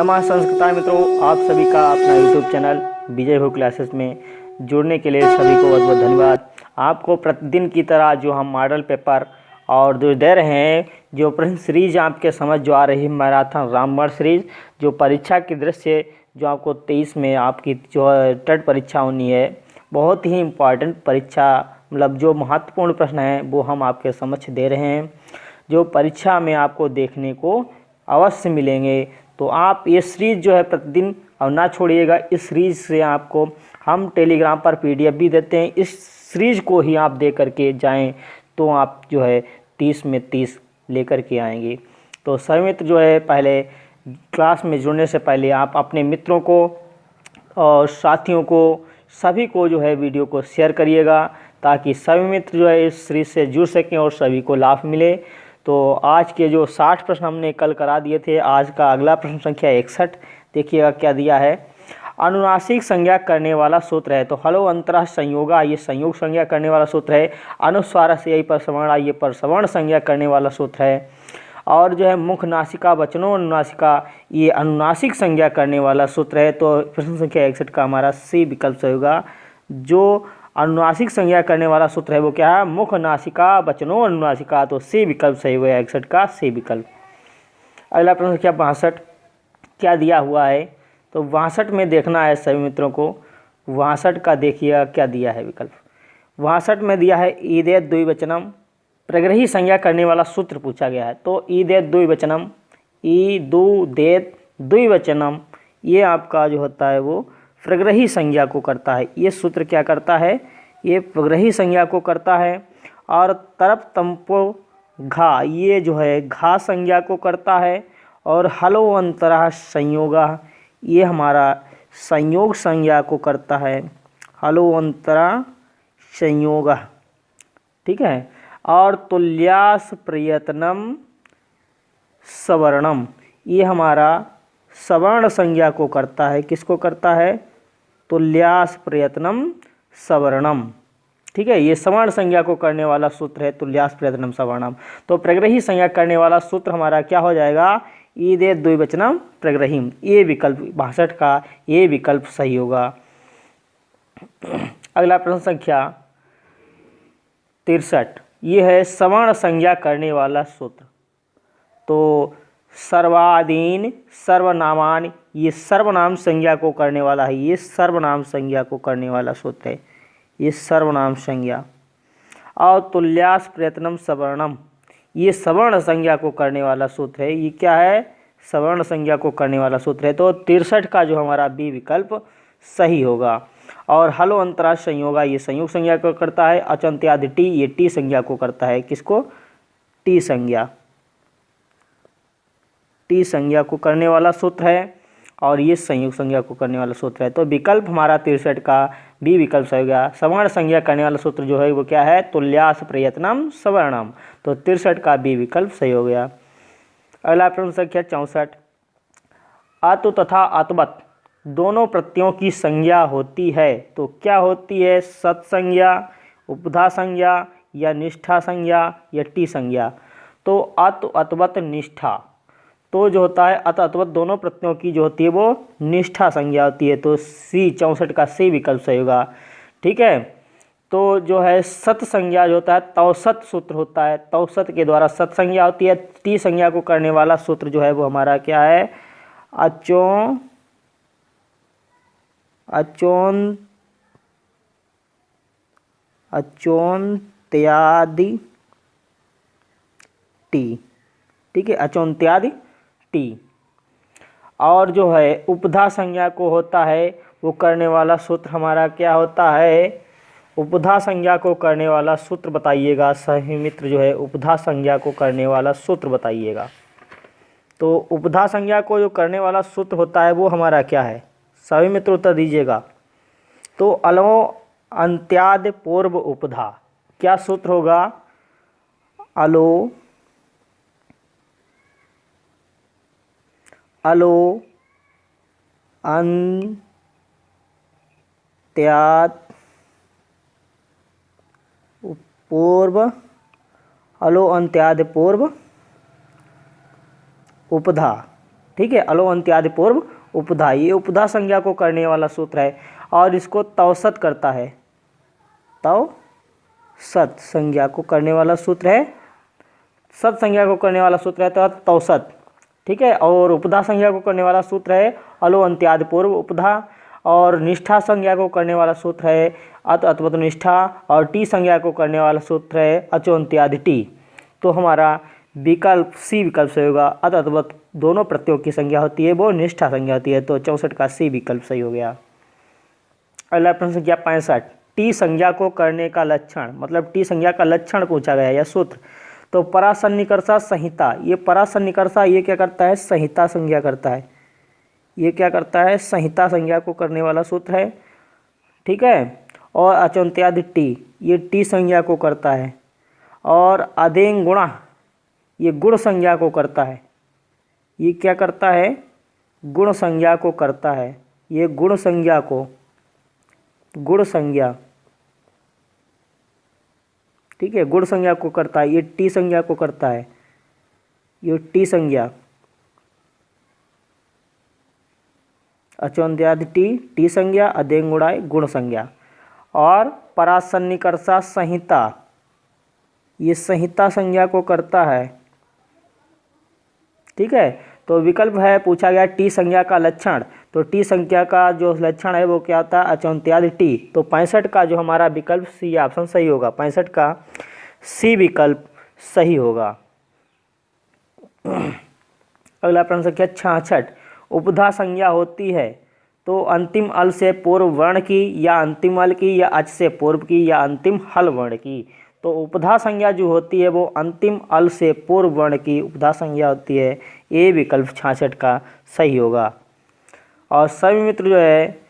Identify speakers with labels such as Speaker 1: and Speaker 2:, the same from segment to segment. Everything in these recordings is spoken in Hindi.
Speaker 1: नमस्कार संस्कृत मित्रों, आप सभी का अपना यूट्यूब चैनल विजय हो क्लासेस में जुड़ने के लिए सभी को बहुत बहुत धन्यवाद। आपको प्रतिदिन की तरह जो हम मॉडल पेपर और जो दे रहे हैं, जो प्रश्न सीरीज आपके समझ जो आ रही है मैराथन रामगढ़ सीरीज, जो परीक्षा की दृष्टि जो आपको 23 में आपकी जो टेट परीक्षा होनी है, बहुत ही इम्पॉर्टेंट परीक्षा, मतलब जो महत्वपूर्ण प्रश्न है वो हम आपके समक्ष दे रहे हैं, जो परीक्षा में आपको देखने को अवश्य मिलेंगे। तो आप ये सीरीज़ जो है प्रतिदिन और ना छोड़िएगा। इस सीरीज़ से आपको हम टेलीग्राम पर पीडीएफ भी देते हैं। इस सीरीज़ को ही आप दे करके जाएं तो आप जो है 30 में 30 लेकर के आएंगे। तो सभी मित्र जो है पहले क्लास में जुड़ने से पहले आप अपने मित्रों को और साथियों को सभी को जो है वीडियो को शेयर करिएगा, ताकि सभी मित्र जो है इस सीरीज़ से जुड़ सकें और सभी को लाभ मिले। तो आज के जो 60 प्रश्न हमने कल करा दिए थे, आज का अगला प्रश्न संख्या 61 देखिएगा क्या दिया है। अनुनासिक संज्ञा करने वाला सूत्र है। तो हलो अंतरः संयोगा, ये संयोग संज्ञा करने वाला सूत्र है। अनुस्वार से यही परसवर्ण, ये परसवर्ण संज्ञा करने वाला सूत्र है। और जो है मुख नासिका वचनों अनुनासिका, ये अनुनासिक संज्ञा करने वाला सूत्र है। तो प्रश्न संख्या 61 का हमारा सी विकल्प से होगा। जो अनुनासिक संज्ञा करने वाला सूत्र है वो क्या है? मुख नासिका वचनों अनुनासिका। तो सी विकल्प सही हुआ 61 का सी विकल्प। अगला प्रश्न संख्या 62 क्या दिया हुआ है? तो 62 में देखना है सभी मित्रों को। 62 का देखिए क्या दिया है विकल्प। 62 में दिया है ईदेत द्विवचनम, प्रग्रही संज्ञा करने वाला सूत्र पूछा गया है। तो ईदेत द्विवचनम, ई दु देत द्विवचनम, ये आपका जो होता है वो प्रग्रही संज्ञा को करता है। ये सूत्र क्या करता है? ये प्रग्रही संज्ञा को करता है। और तरप तंपो घा, ये जो है घा संज्ञा को करता है। और हलो अंतरः संयोगा, ये हमारा संयोग संज्ञा को करता है। हलो अंतरा संयोगा, ठीक है। और तुल्यास प्रयत्नम सवर्णम, ये हमारा सवर्ण संज्ञा को करता है। किसको करता है? तुल्यास प्रयत्नम सवर्णम, ठीक है। ये सवर्ण संज्ञा को करने वाला सूत्र है, तुल्यास प्रयत्नम सवर्णम। तो प्रग्रही संज्ञा करने वाला सूत्र हमारा क्या हो जाएगा? ईदेत द्विवचनम प्रग्रहीम, ये विकल्प 62 का ये विकल्प सही होगा। अगला प्रश्न संख्या 63, ये है सवर्ण संज्ञा करने वाला सूत्र। तो सर्वादीन सर्वनामान, ये सर्वनाम संज्ञा को करने वाला है। ये सर्वनाम संज्ञा को करने वाला सूत्र है, ये सर्वनाम संज्ञा। और तुल्यास प्रयत्नम सवर्णम, ये सवर्ण संज्ञा को करने वाला सूत्र है। ये क्या है? सवर्ण संज्ञा को करने वाला सूत्र है। तो 63 का जो हमारा बी विकल्प सही होगा। और हलो अंतरा संयोगा, ये संयोग संज्ञा को करता है। अचंत्यादि टी, ये टी संज्ञा को करता है। किसको? टी संज्ञा, टी संज्ञा को करने वाला सूत्र है। और ये संयोग संज्ञा को करने वाला सूत्र है। तो विकल्प हमारा 63 का बी विकल्प सही होगा। सवर्ण संज्ञा करने वाला सूत्र जो है वो क्या है? तुल्यास प्रयत्नम सवर्णम। तो 63 का बी विकल्प सही हो गया। अगला प्रश्न संख्या 64, अतु तथा अतवत दोनों प्रत्ययों की संज्ञा होती है। तो क्या होती है? सत्संज्ञा, उपधा संज्ञा, या निष्ठा संज्ञा, या टी संज्ञा। तो अतु अतवत निष्ठा, तो जो होता है अत अतवत दोनों प्रत्ययों की जो होती है वो निष्ठा संज्ञा होती है। तो सी 64 का सी विकल्प सही होगा, ठीक है। तो जो है सत संज्ञा जो होता है तौसत सूत्र होता है, तौसत के द्वारा सत संज्ञा होती है। टी संज्ञा को करने वाला सूत्र जो है वो हमारा क्या है? अचोन्त्यादि टी, ठीक है, अचोन्त्यादि टी। और जो है उपधा संज्ञा को होता है वो करने वाला सूत्र हमारा क्या होता है? उपधा संज्ञा को करने वाला सूत्र बताइएगा सही मित्र, जो है उपधा संज्ञा को करने वाला सूत्र बताइएगा। तो उपधा संज्ञा को जो करने वाला सूत्र होता है वो हमारा क्या है? सभी मित्र उत्तर दीजिएगा। तो अलो अंत्याद पूर्व उपधा, क्या सूत्र होगा? अलो अंत्याद पूर्व, अलो अंत्याद पूर्व उपधा, ठीक है, अलो अंत्यादि पूर्व उपधा, ये उपधा संज्ञा को करने वाला सूत्र है और इसको तौसत करता है, तौसत संज्ञा को करने वाला सूत्र है, सत संज्ञा को करने वाला सूत्र है तो तौसत, ठीक है। और उपधा संज्ञा को करने वाला सूत्र है अलो अंत्यादि पूर्व उपधा, और निष्ठा संज्ञा को करने वाला सूत्र है अत अथवा निष्ठा, और टी संज्ञा को करने वाला सूत्र है अचो अंत्यादि टी। तो हमारा विकल्प सी विकल्प सही होगा। अत अथवा दोनों प्रत्ययों की संज्ञा होती है वो निष्ठा संज्ञा होती है, तो 64 का सी विकल्प सही हो गया। अगला प्रश्न संख्या 65, टी संज्ञा को करने का लक्षण, मतलब टी संज्ञा का लक्षण पूछा गया या सूत्र। तो परासन्निकर्षा संहिता, ये परासन्निकर्षा ये क्या करता है, संहिता संज्ञा करता है, ये क्या करता है, संहिता संज्ञा को करने वाला सूत्र है, ठीक है। और अचोन्त्यादि टी, ये टी संज्ञा को करता है, और अदेंग गुणा ये गुण संज्ञा को करता है, ये क्या करता है, गुण संज्ञा को करता है, ये गुण संज्ञा को, गुण संज्ञा, ठीक है, गुण संज्ञा को करता है, ये टी संज्ञा को करता है, ये टी संज्ञा, अचोन्त्यादि टी, टी संज्ञा, अदेंग गुणाए गुण संज्ञा। और परासन्निकर्षा संहिता, ये संहिता संज्ञा को करता है, ठीक है। तो विकल्प है पूछा गया टी संज्ञा का लक्षण, तो टी संज्ञा का जो लक्षण है वो क्या होता है, अचोन्त्यादि टी। तो 65 का जो हमारा विकल्प सी ऑप्शन सही होगा, 65 का सी विकल्प सही होगा। अगला प्रश्न संख्या 66, उपधा संज्ञा होती है तो अंतिम अल से पूर्व वर्ण की, या अंतिम अल की, या अच से पूर्व की, या अंतिम हल वर्ण की। तो उपधा संज्ञा जो होती है वो अंतिम अल से पूर्व वर्ण की उपधा संज्ञा होती है, ए विकल्प 66 का सही होगा। और सभी मित्र जो है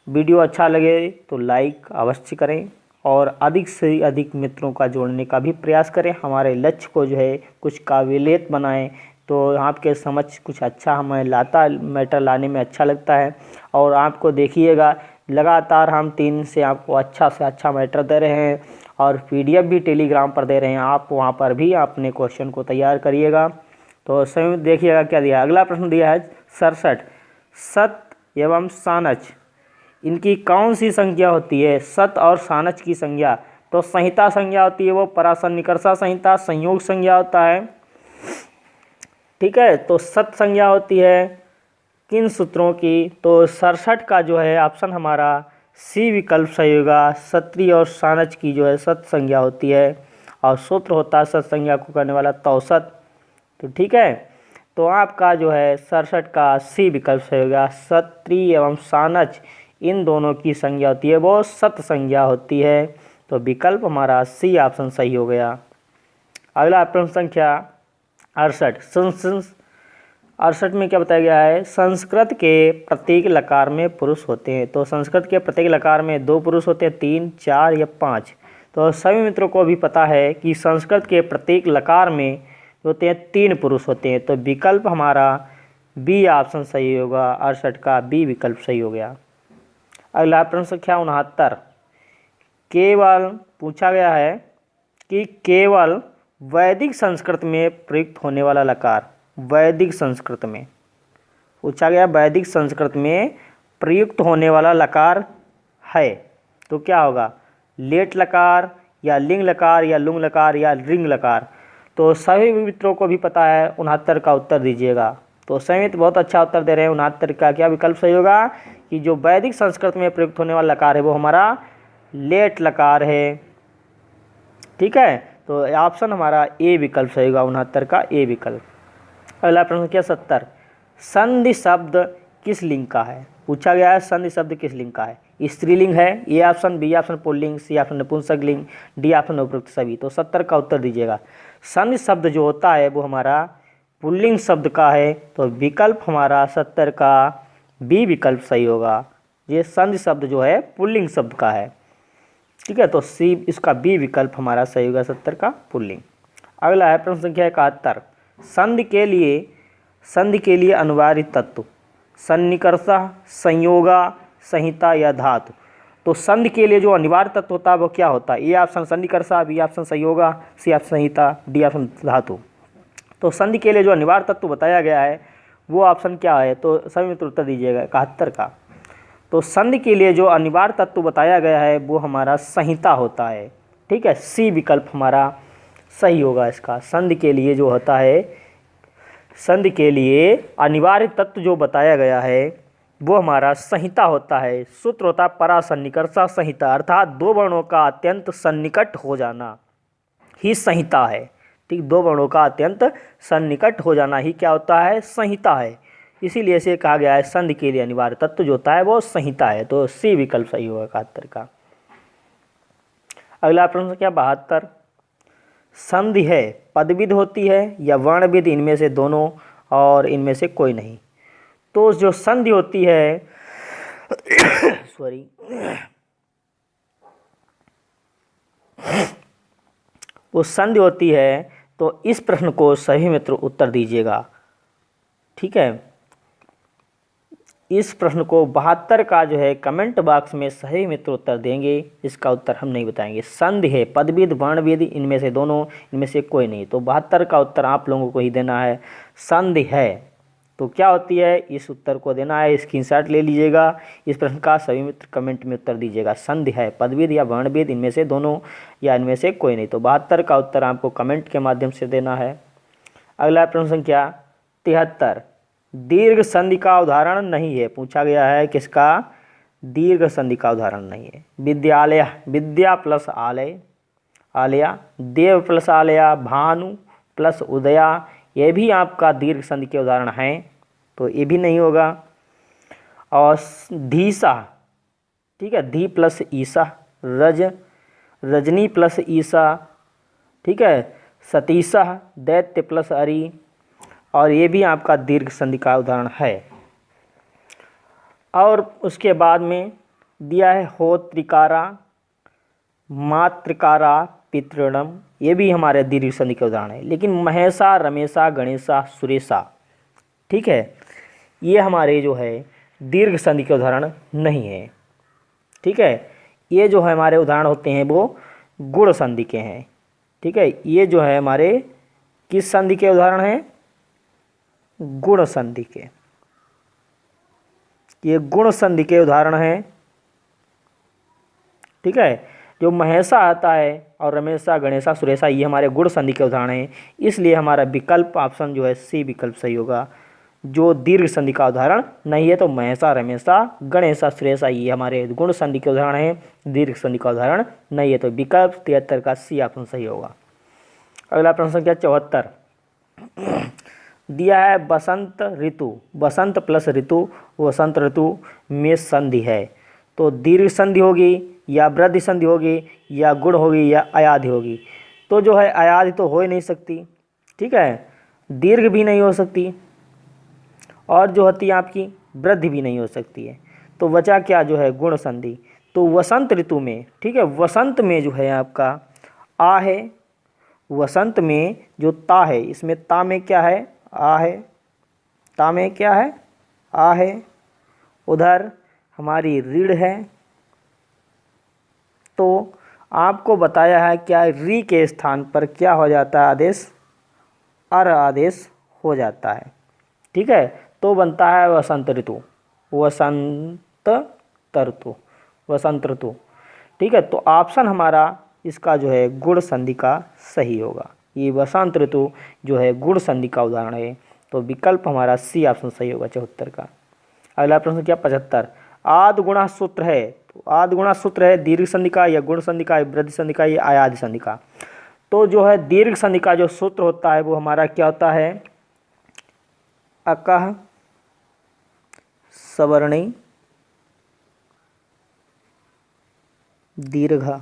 Speaker 1: वीडियो अच्छा लगे तो लाइक अवश्य करें और अधिक से अधिक मित्रों का जोड़ने का भी प्रयास करें। हमारे लक्ष्य को जो है कुछ काबिलियत बनाएं, तो आपके समझ कुछ अच्छा हमें लाता मैटर लाने में अच्छा लगता है। और आपको देखिएगा लगातार हम 3 से आपको अच्छा से अच्छा मैटर दे रहे हैं और पीडीएफ भी टेलीग्राम पर दे रहे हैं, आप वहां पर भी अपने क्वेश्चन को तैयार करिएगा। तो सही देखिएगा क्या दिया। अगला प्रश्न दिया है 67, सत एवं सानच इनकी कौन सी संज्ञा होती है, सत और सानच की संज्ञा। तो संहिता संज्ञा होती है वो परासन्निकर्षा संहिता, संयोग संज्ञा होता है, ठीक है। तो सत संज्ञा होती है किन सूत्रों की, तो 67 का जो है ऑप्शन हमारा सी विकल्प सही होगा। सत्री और सानच की जो है सत संज्ञा होती है और सूत्र होता है सत संज्ञा को करने वाला तौसत। तो ठीक है, तो आपका जो है 67 का सी विकल्प सही होगा। सत्री एवं सानच इन दोनों की संज्ञा होती है वो सत संज्ञा होती है, तो विकल्प हमारा सी ऑप्शन सही हो गया। अगला प्रश्न संख्या 68, 68 में क्या बताया गया है, संस्कृत के प्रत्येक लकार में पुरुष होते हैं। तो संस्कृत के प्रत्येक लकार में 2 पुरुष होते हैं, 3, 4 या 5। तो सभी मित्रों को भी पता है कि संस्कृत के प्रत्येक लकार में होते हैं 3 पुरुष होते हैं, तो विकल्प हमारा बी ऑप्शन सही होगा। 68 का बी विकल्प सही हो गया। अगला प्रश्न संख्या 69, केवल पूछा गया है कि केवल वैदिक संस्कृत में प्रयुक्त होने वाला लकार, वैदिक संस्कृत में पूछा गया वैदिक संस्कृत में प्रयुक्त होने वाला लकार है तो क्या होगा, लेट लकार या लिंग लकार या लुंग लकार या रिंग लकार। तो सभी मित्रों को भी पता है 69 का उत्तर दीजिएगा। तो सभी मित्र बहुत अच्छा उत्तर दे रहे हैं। 69 का क्या विकल्प सही होगा कि जो वैदिक संस्कृत में प्रयुक्त होने वाला लकार है वो हमारा लेट लकार है, ठीक है। तो ऑप्शन हमारा ए विकल्प सही होगा, 69 का ए विकल्प। अगला प्रश्न क्या 70, संधि शब्द किस लिंग का है। पूछा गया है संधि शब्द किस लिंग का है, स्त्रीलिंग है, ए ऑप्शन, बी ऑप्शन पुल्लिंग, सी ऑप्शन नपुंसक लिंग, डी ऑप्शन उपरोक्त सभी। तो 70 का उत्तर दीजिएगा। संधि शब्द जो होता है वो हमारा पुल्लिंग शब्द का है, तो विकल्प हमारा 70 का बी विकल्प सही होगा। ये संधि शब्द जो है पुल्लिंग शब्द का है, ठीक है। तो सी इसका बी विकल्प हमारा सही होगा, 70 का पुल्लिंग। अगला है प्रश्न संख्या 71, संधि के लिए अनिवार्य तत्व, सन्निकर्षा, संयोगा, संहिता या धातु। तो संधि के लिए जो अनिवार्य तत्व होता है वो क्या होता है, ए ऑप्शन सन्निकर्षा, बी ऑप्शन संयोगा, सी ऑप्शन संहिता, डी ऑप्शन धातु। तो संधि के लिए जो अनिवार्य तत्व बताया गया है वो ऑप्शन क्या है? तो सभी मित्र उत्तर दीजिएगा 71 का। तो संधि के लिए जो अनिवार्य तत्व बताया गया है वो हमारा संहिता होता है। ठीक है, सी विकल्प हमारा सही होगा इसका। संधि के लिए जो होता है, संधि के लिए अनिवार्य तत्व जो बताया गया है वो हमारा संहिता होता है। सूत्र होता है परासन्निकर्षा संहिता, अर्थात दो वर्णों का अत्यंत सन्निकट हो जाना ही संहिता है। ठीक, दो वर्णों का अत्यंत सन्निकट हो जाना ही क्या होता है? संहिता है। इसीलिए इसे कहा गया है संधि के लिए अनिवार्य तत्व जो होता है वो संहिता है। तो सी विकल्प सही होगा 71 का। अगला प्रश्न क्या 72, संधि है पदविध होती है या वर्णविध, इनमें से दोनों और इनमें से कोई नहीं। तो जो संधि होती है सॉरी वो संधि होती है, तो इस प्रश्न को सही मित्र उत्तर दीजिएगा। ठीक है, इस प्रश्न को 72 का जो है कमेंट बॉक्स में सही मित्र उत्तर देंगे। इसका उत्तर हम नहीं बताएंगे। संधि है पदविध वर्णविध, इनमें से दोनों, इनमें से कोई नहीं। तो 72 का उत्तर आप लोगों को ही देना है। संधि है तो क्या होती है, इस उत्तर को देना है। स्क्रीनशॉट ले लीजिएगा। इस प्रश्न का सभी मित्र कमेंट में उत्तर दीजिएगा। संधि है पदविध या वर्णविध, इनमें से दोनों या इनमें से कोई नहीं। तो 72 का उत्तर आपको कमेंट के माध्यम से देना है। अगला प्रश्न संख्या 73, दीर्घ संधि का उदाहरण नहीं है। पूछा गया है किसका? दीर्घ संधि का उदाहरण नहीं है। विद्यालय, विद्या प्लस आलय, आलया, देव प्लस आलया, भानु प्लस उदया, ये भी आपका दीर्घ संधि के उदाहरण हैं, तो ये भी नहीं होगा। और धीसा, ठीक है, धी प्लस ईसा, रज, रजनी प्लस ईसा, ठीक है, सतीसा, दैत्य प्लस अरि, और ये भी आपका दीर्घ संधि का उदाहरण है। और उसके बाद में दिया है होत्रिकारा, मातृकारा, पितृणम, ये भी हमारे दीर्घ संधि के उदाहरण है। लेकिन महेशा, रमेशा, गणेशा, सुरेशा, ठीक है, ये हमारे जो है दीर्घ संधि के उदाहरण नहीं है। ठीक है, ये जो है हमारे उदाहरण होते हैं वो गुण संधि के हैं। ठीक है, ये जो है हमारे किस संधि के उदाहरण हैं? गुण संधि के। ये गुण संधि के उदाहरण हैं। ठीक है, जो महेशा आता है और रमेशा, गणेशा, सुरेशा, ये हमारे गुण संधि के उदाहरण हैं। इसलिए हमारा विकल्प ऑप्शन जो है सी विकल्प सही होगा। जो दीर्घ संधि का उदाहरण नहीं है, तो महेशा, रमेशा, गणेशा, सुरेशा ये हमारे गुण संधि के उदाहरण हैं, दीर्घ संधि का उदाहरण नहीं है। तो विकल्प 73 का सी ऑप्शन सही होगा। अगला प्रश्न संख्या 74, दिया है बसंत ऋतु, बसंत प्लस ऋतु, वसंत ऋतु में संधि है। तो दीर्घ संधि होगी या वृद्धि संधि होगी या गुण होगी या अयाधि होगी। तो जो है अयाधि तो हो ही नहीं सकती। ठीक है, दीर्घ भी नहीं हो सकती और जो होती है आपकी वृद्धि भी नहीं हो सकती है। तो बचा क्या? जो है गुण संधि। तो वसंत ऋतु में, ठीक है, वसंत में जो है आपका आ है, वसंत में जो ता है, इसमें ता में क्या है? आ है। ता में क्या है? आ है। उधर हमारी ऋण है। तो आपको बताया है क्या री के स्थान पर क्या हो जाता है आदेश? अर आदेश हो जाता है। ठीक है, तो बनता है वसंत ऋतु, वसंत ऋतु, वसंत ऋतु। ठीक है, तो ऑप्शन हमारा इसका जो है गुण संधि का सही होगा। ये वसंत ऋतु जो है गुण संधि का उदाहरण है। तो विकल्प हमारा सी ऑप्शन सही होगा 74 का। अगला प्रश्न क्या 75, आदि गुणा सूत्र है। तो आदि गुणा सूत्र है दीर्घ संधि का या गुण संधि का या वृद्धि संधि का या अयाधि संधि का। तो जो है दीर्घ संधि का जो सूत्र होता है वो हमारा क्या होता है? अकह सवर्णी दीर्घ।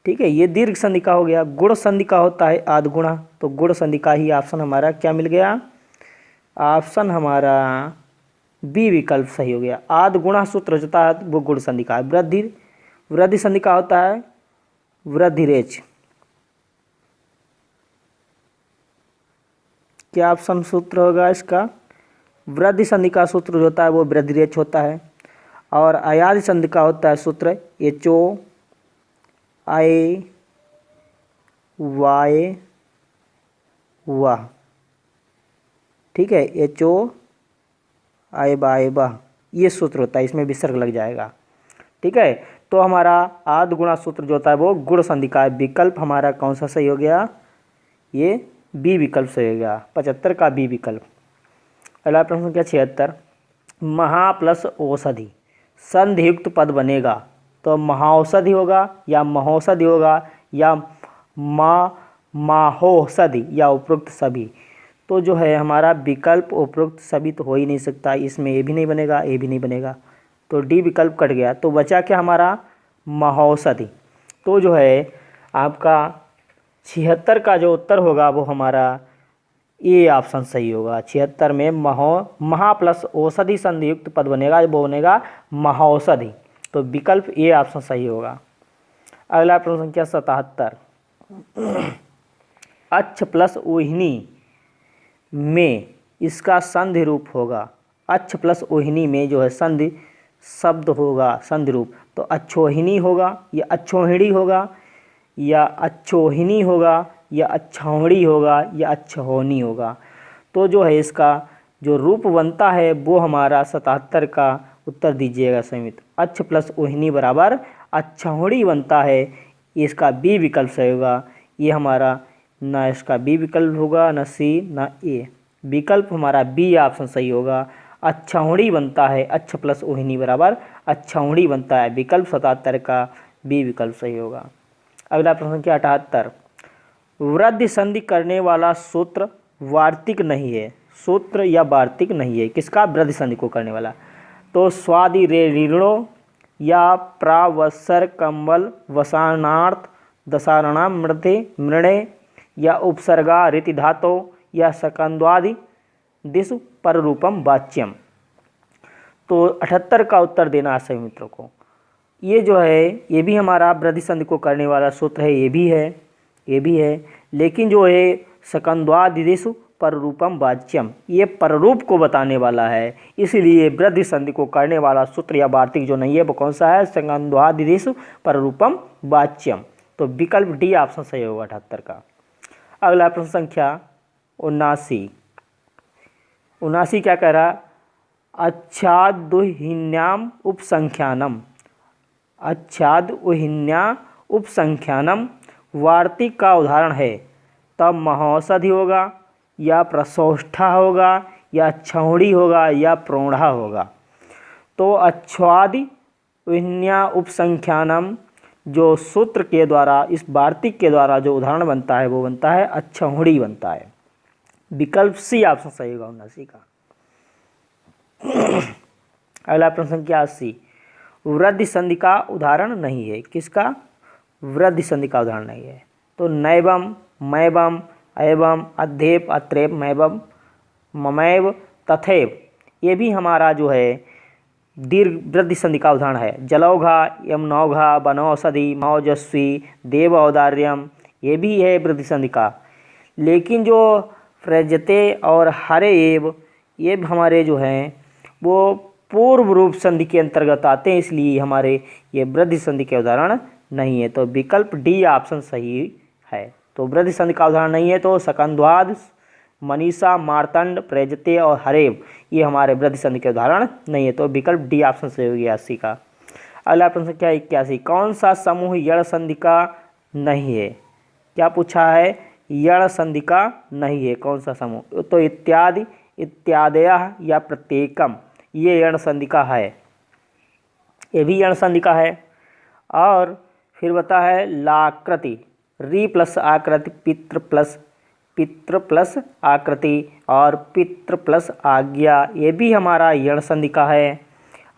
Speaker 1: ठीक है, ये दीर्घ संधि का हो गया। गुण संधि का होता है आदि गुणा। तो गुण संधि का ही ऑप्शन हमारा क्या मिल गया? ऑप्शन हमारा बी विकल्प सही हो गया। आदि गुणा सूत्र होता है वो गुण संधि का है। वृद्धि संधि का होता है वृद्धिरेच। क्या ऑप्शन सूत्र होगा इसका? वृद्धि संधि का सूत्र जो होता है वो वृद्धिरेच होता है। और अयाधि संधि का होता है सूत्र HO I Y वाह, ठीक है, एचो आय बाय वाह, ये सूत्र होता है, इसमें विसर्ग लग जाएगा। ठीक है, तो हमारा आद गुणा सूत्र जो होता है वो गुण संधि का है। विकल्प हमारा कौन सा सही हो गया, ये बी विकल्प सही हो गया, 75 का बी विकल्प। अगला प्रश्न संख्या 76, महा प्लस औषधि संधियुक्त पद बनेगा, तो महाऔषधि होगा या महौषधि होगा या माहोषधि या उपरोक्त सभी। तो जो है हमारा विकल्प उपरोक्त सभी तो हो ही नहीं सकता, इसमें ए भी नहीं बनेगा, ए भी नहीं बनेगा, तो डी विकल्प कट गया। तो बचा क्या हमारा, महौषधि। तो जो है आपका 76 का जो उत्तर होगा वो हमारा ए ऑप्शन सही होगा। 76 में महा प्लस औषधि संधियुक्त पद बनेगा, वो बनेगा महौषधि, तो विकल्प ए ऑप्शन सही होगा। अगला प्रश्न संख्या 77, अच्छ प्लस ओहिनी में इसका संधि रूप होगा। अच्छ प्लस ओहिनी में जो है संधि शब्द होगा, संधि रूप, तो अच्छोहिनी होगा या अच्छोहिणी होगा या अच्छोहिनी होगा या अच्छौड़ी होगा या अच्छहोनी होगा। तो जो है इसका जो रूप बनता है वो हमारा 77 का उत्तर दीजिएगा समित। अच्छ प्लस ओहिनी बराबर अच्छौड़ी बनता है, इसका बी विकल्प सही होगा। ये हमारा ना इसका बी विकल्प होगा, ना सी ना ए, विकल्प हमारा बी ऑप्शन सही होगा। अच्छौड़ी बनता है, अच्छ प्लस ओहिनी बराबर अच्छौड़ी बनता है, विकल्प 77 का बी विकल्प सही होगा। अगला प्रश्न क्या 78, वृद्धि संधि करने वाला सूत्र वार्तिक नहीं है, सूत्र या वार्तिक नहीं है, किसका, वृद्धि संधि को करने वाला। तो स्वादि रे ऋणो या प्रावसर कंबल वसानार्थ दशारणाम मृते मृणे या उपसर्गा रीति धातो या सकंद्वादि दिश पर रूपम वाच्यम। तो 78 का उत्तर देना है सभी मित्रों को। ये जो है ये भी हमारा वृद्धि संधि को करने वाला सूत्र है, ये भी है, ये भी है, लेकिन जो है सकंद्वादि दिश पर रूपम वाच्यम, ये पररूप को बताने वाला है, इसलिए वृद्धि संधि को करने वाला सूत्र या वार्तिक जो नहीं है वो कौन सा है, सकंद्वादि दिश पर रूपम वाच्यम, तो विकल्प डी ऑप्शन सही होगा 78 का। अगला प्रश्न संख्या 79, 79 क्या कह रहा, अच्छादुहिन्याम उपसंख्यानम, अच्छादुहिन्या उपसंख्यानम वार्तिक का उदाहरण है, तब महौषधि होगा या प्रसौष्ठा होगा या छौड़ी होगा या प्रौढ़ा होगा। तो अच्छादुहिन्या उपसंख्यानम जो सूत्र के द्वारा, इस वार्तिक के द्वारा जो उदाहरण बनता है वो बनता है अच्छौड़ी बनता है, विकल्प सी ऑप्शन सही होगा 79 का। अगला प्रश्न संख्या 80, वृद्धि संधि का उदाहरण नहीं है, किसका, वृद्धि संधि का उदाहरण नहीं है। तो नैवम मैवम एवं अध्येप अत्रेप मैवम ममैव तथैव, ये भी हमारा जो है दीर्घ वृद्धि संधि का उदाहरण है। जलौघा यमनौघा वनौषधि मौजस्वी देव औदार्यम, ये भी है वृद्धि संधि का। लेकिन जो प्रजते और हरे एव ये हमारे जो हैं वो पूर्व रूप संधि के अंतर्गत आते हैं, इसलिए हमारे ये वृद्धि संधि के उदाहरण नहीं है, तो विकल्प डी ऑप्शन सही है। तो वृद्धि संधि का उदाहरण नहीं है, तो सकंद्वाद मनीषा मार्तंड प्रजते और हरेव ये हमारे वृद्धि संधि के उदाहरण नहीं है, तो विकल्प डी ऑप्शन सही हो गया 80 का। अगला प्रश्न क्या 81, कौन सा समूह यण संधि का नहीं है, क्या पूछा है, यण संधि का नहीं है, कौन सा समूह, तो इत्यादि इत्यादयः या प्रत्येकम ये यण संधि का है, ये भी यण संधि का है। और फिर बता है लाकृति, री प्लस आकृति पितृ प्लस आकृति और पितृ प्लस आज्ञा, ये भी हमारा यण संधि का है।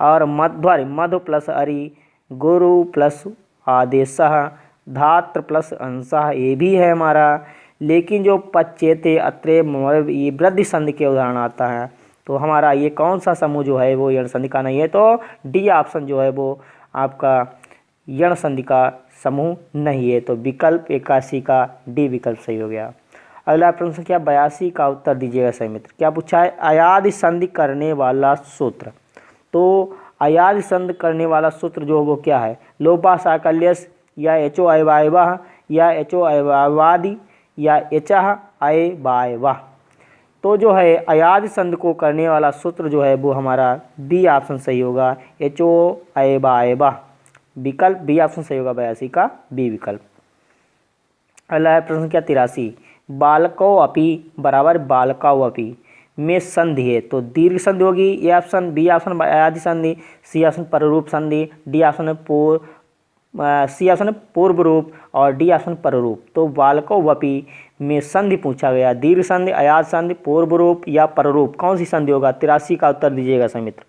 Speaker 1: और मध्वर मधु प्लस अरि गुरु प्लस आदेशः धात्र प्लस अंशः, ये भी है हमारा। लेकिन जो पच्चेते अत्रे ये वृद्धि संधि के उदाहरण आता है, तो हमारा ये कौन सा समूह जो है वो यण संधि का नहीं है, तो डी ऑप्शन जो है वो आपका यण संधि का समूह नहीं है, तो विकल्प 81 का डी विकल्प सही हो गया। अगला प्रश्न संख्या 82 का उत्तर दीजिएगा सही मित्र। क्या पूछा है, अयादि संधि करने वाला सूत्र। तो अयादि संधि करने वाला सूत्र जो वो क्या है, लोपा साकल्यस या एचो अयवायवः या एचो अयवादि या एचः अय बाय वाह। तो जो है अयाद संधि को करने वाला सूत्र जो है वो हमारा बी ऑप्शन सही होगा, एच ओ अय बाय वाह। विकल्प बी ऑप्शन सही होगा 82 का बी विकल्प। अगला है प्रश्न क्या 83, बालको अपि बराबर बालकाओ अपि में संधि है तो दीर्घ संधि होगी, ए ऑप्शन, बी ऑप्शन अयादि संधि, सी ऑप्शन पररूप संधि, डी ऑप्शन सी ऑप्शन पूर्व रूप और डी ऑप्शन पररूप। तो बालको वपि में संधि पूछा गया, दीर्घ संधि, अयाद संधि, पूर्व रूप या पररूप, कौन सी संधि होगा? 83 का उत्तर दीजिएगा समित्र,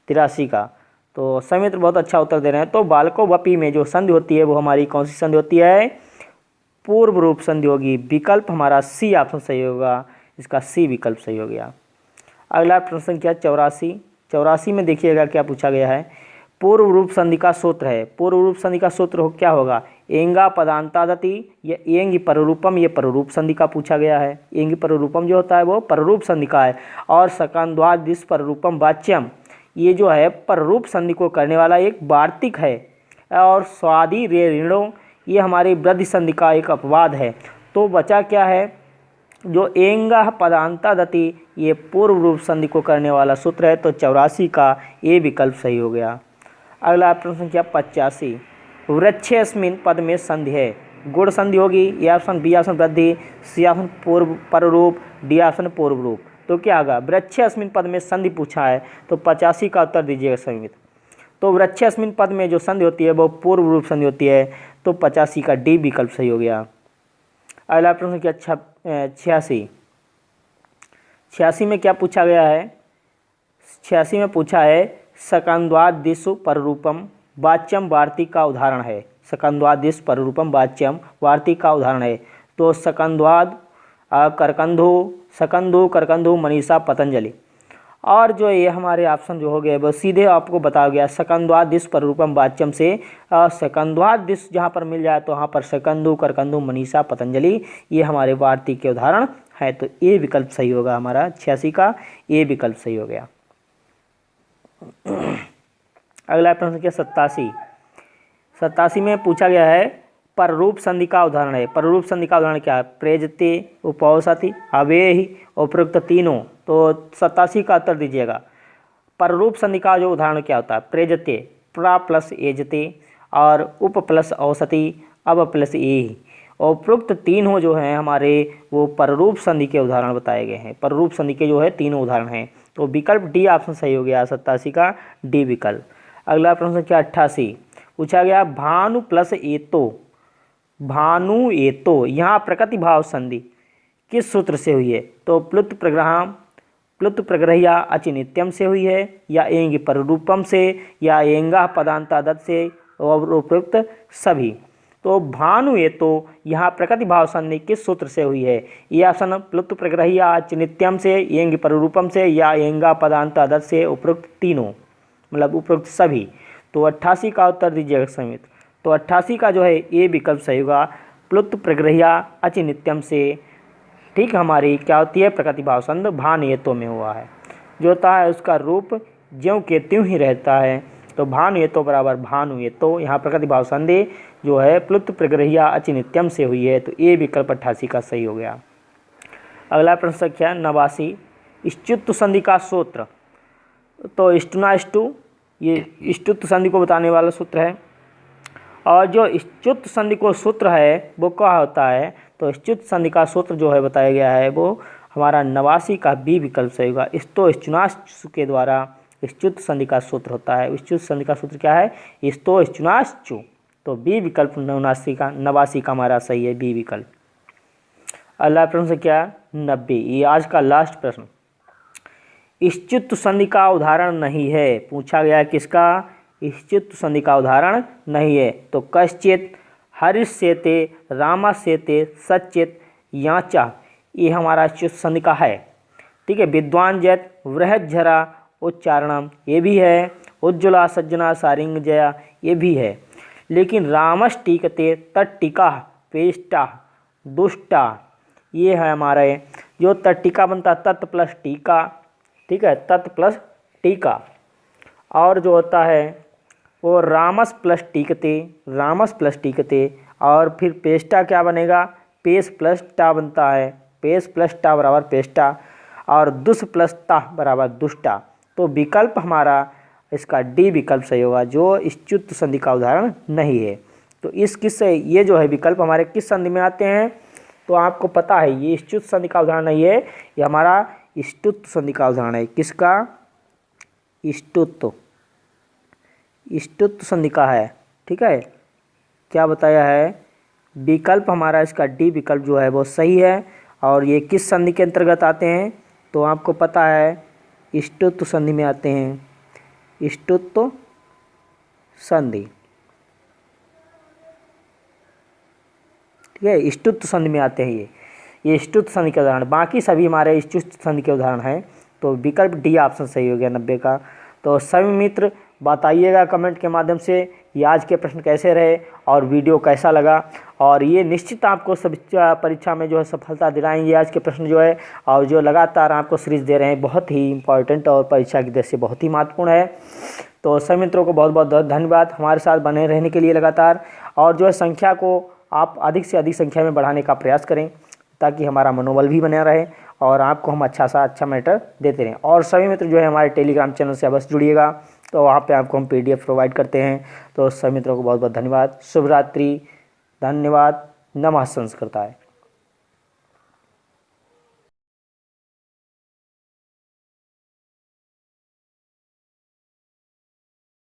Speaker 1: 83 का। तो समित्र बहुत अच्छा उत्तर दे रहे हैं। तो बालको वपि में जो संधि होती है वो हमारी कौन सी संधि होती है? पूर्व रूप संधि होगी। विकल्प हमारा सी ऑप्शन सही होगा, इसका सी विकल्प सही हो गया। अगला प्रश्न क्या 84, 84 में देखिएगा क्या पूछा गया है, पूर्व रूप संधि का सूत्र है। पूर्व रूप संधि का सूत्र क्या होगा? एंगा पदांतादति या एंगी पररूपम, ये पररूप संधि का पूछा गया है। एंगी पररूपम जो होता है वो पररूप संधि का है। और सकंद्वाद दिस पररूपम वाच्यम, ये जो है पररूप संधि को करने वाला एक वार्तिक है। और स्वादि रे ऋणों, ये हमारी वृद्धि संधि का एक अपवाद है। तो बचा क्या है? जो एंगा पदांतादति ये पूर्व रूप संधि को करने वाला सूत्र है। तो 84 का ए विकल्प सही हो गया। अगला प्रश्न क्या 85, वृक्षेस्मिन पद में संधि है, गुण संधि होगी, ए ऑप्शन, बी ऑप्शन वृद्धि, सी ऑप्शन पूर्व पररूप, डी ऑप्शन पूर्व रूप। तो क्या होगा? वृक्षेस्मिन पद में संधि पूछा है तो 85 का उत्तर दीजिएगा समित। तो वृक्षेस्मिन पद में जो संधि होती है वो पूर्व रूप संधि होती है। तो 85 का डी विकल्प सही हो गया। अगला प्रश्न क्या 86, 86 में क्या पूछा गया है? 86 में पूछा है सकंद्वाद दिशु पररूपम वाच्यम वार्तिक का उदाहरण है। सकंद्वाद दिश पररूपम वाच्यम वार्तिक का उदाहरण है। तो सकंद्वाद करकंधु, सकंधु करकंधु मनीषा पतंजलि। और जो ये हमारे ऑप्शन जो हो गए वो सीधे आपको बताया गया सकंद्वाद दिश पररूपम वाच्यम से सकंद्वाद दिश जहाँ पर मिल जाए तो वहाँ पर सकंधु करकंधु मनीषा पतंजलि, ये हमारे वार्तिक के उदाहरण है। तो ए विकल्प सही होगा हमारा 86 का ए विकल्प सही हो गया। अगला प्रश्न क्या 87, 87 में पूछा गया है पररूप संधि का उदाहरण है। पररूप संधि का उदाहरण क्या है? प्रेजते, उपौसति, अवेहि, उपरोक्त तीनों। तो 87 का उत्तर दीजिएगा। पररूप संधि का जो उदाहरण क्या होता है? प्रेजते, प्रा प्लस एजते और उप प्लस औसति, अब प्लस ए। उपरोक्त तीनों जो हैं हमारे वो पररूप संधि के उदाहरण बताए गए हैं। पररूप संधि के जो है तीनों उदाहरण हैं। तो विकल्प डी ऑप्शन सही हो गया 87 का डी विकल्प। अगला प्रश्न क्या 88 पूछा गया भानु प्लस एतो, भानु एतो यहाँ प्रकृति भाव संधि किस सूत्र से हुई है? तो प्लुत प्रग्रहम, प्लुत प्रग्रहिया अचिनित्यम से हुई है, या एंग पररूपम से, या एंगा पदांतादत से, और उपयुक्त सभी। तो भानु एतो यहाँ प्रकृति भाव संधि किस सूत्र से हुई है? ये ऑप्शन प्लुत प्रग्रहिया अचिनित्यम से, एंग पररूपम से, या एंगा पदांतादत से, उपयुक्त तीनों, मतलब उपयुक्त सभी। तो 88 का उत्तर दीजिएगा समित। तो 88 का जो है ए विकल्प सही होगा, प्लुत प्रग्रहिया अचिनित्यम से। ठीक, हमारी क्या होती है? प्रकृति भाव संधि भानुएतो में हुआ है। जो होता है उसका रूप ज्यों के त्यों ही रहता है। तो भानुएतो बराबर भानुएतो, यहाँ प्रकृति भाव संधि जो है प्लुत प्रग्रहिया अचिनित्यम से हुई है। तो ए विकल्प 88 का सही हो गया। अगला प्रश्न क्या 89 इष्टुत्व संधि का सूत्र। तो इष्टुनाष्टु ये इष्टुत्व संधि को बताने वाला सूत्र है। और जो इष्टुत्व संधि को सूत्र है वो क्या होता है? तो इष्टुत्व संधि का सूत्र जो है बताया गया है वो हमारा 89 का बी विकल्प सही होगा। इस्तो इष्टुनाष्टु के द्वारा इष्टुत्व संधि का सूत्र होता है। इष्टुत्व संधि का सूत्र क्या है? इस्तो इष्टुनाष्टु। तो बी विकल्प 89 का हमारा सही है, बी विकल्प। अगला प्रश्न क्या 90, ये आज का लास्ट प्रश्न। इष्टुत्व संधि का उदाहरण नहीं है, पूछा गया किसका? इष्टुत्व संधि का उदाहरण नहीं है। तो कश्चित, हरिष्यते, रामस्यते, सच्चित, याचा, ये हमारा इष्टुत्व संधि का है। ठीक है, विद्वांजत, वृहज्जरा, उच्चारणम, ये भी है। उज्ज्वला, सज्जना, सारिंगजया, ये भी है। लेकिन रामष्टिकते, तट्टिका, पेष्टा, दुष्टा, ये है हमारे जो तट्टिका बनता है तत् प्लस टीका। ठीक है, तत् प्लस टीका। और जो होता है वो रामस प्लस टीकते, रामस प्लस टीकते। और फिर पेष्टा क्या बनेगा? पेश प्लस टा बनता है। पेश प्लस टा बराबर पेस्टा और दुष् प्लस ता बराबर दुष्टा। तो विकल्प हमारा इसका डी विकल्प सही होगा, जो इष्टुत्व संधि का उदाहरण नहीं है। तो इस किस ये जो है विकल्प हमारे किस संधि में आते हैं, तो आपको पता है ये इष्टुत्व संधि का उदाहरण नहीं है, ये हमारा इष्टुत्व संधि का उदाहरण है। किसका? इष्टुत्व संधि का है। ठीक है, क्या बताया है? विकल्प हमारा इसका डी विकल्प जो है वो सही है। और ये किस संधि के अंतर्गत आते हैं, तो आपको पता है इष्टुत्व संधि में आते हैं। इष्टुत्व संधि, ठीक है, इष्टुत्व संधि में आते हैं ये इष्टुत्व संधि के उदाहरण। बाकी सभी हमारे इष्टुत्व संधि के उदाहरण हैं। तो विकल्प डी ऑप्शन सही हो गया 90 का। तो सभी मित्र बताइएगा कमेंट के माध्यम से ये आज के प्रश्न कैसे रहे और वीडियो कैसा लगा। और ये निश्चित आपको सभी परीक्षा में जो है सफलता दिलाएंगे आज के प्रश्न जो है, और जो लगातार आपको सीरीज दे रहे हैं बहुत ही इंपॉर्टेंट और परीक्षा की दृष्टि से बहुत ही महत्वपूर्ण है। तो सभी मित्रों को बहुत बहुत धन्यवाद हमारे साथ बने रहने के लिए लगातार। और जो है संख्या को आप अधिक से अधिक संख्या में बढ़ाने का प्रयास करें, ताकि हमारा मनोबल भी बना रहे और आपको हम अच्छा मैटर देते रहें। और सभी मित्र जो है हमारे टेलीग्राम चैनल से अवश्य जुड़िएगा, तो वहाँ पे आपको हम PDF प्रोवाइड करते हैं। तो सभी मित्रों को बहुत बहुत धन्यवाद। शुभ रात्रि, धन्यवाद, नमः संस्कृताय।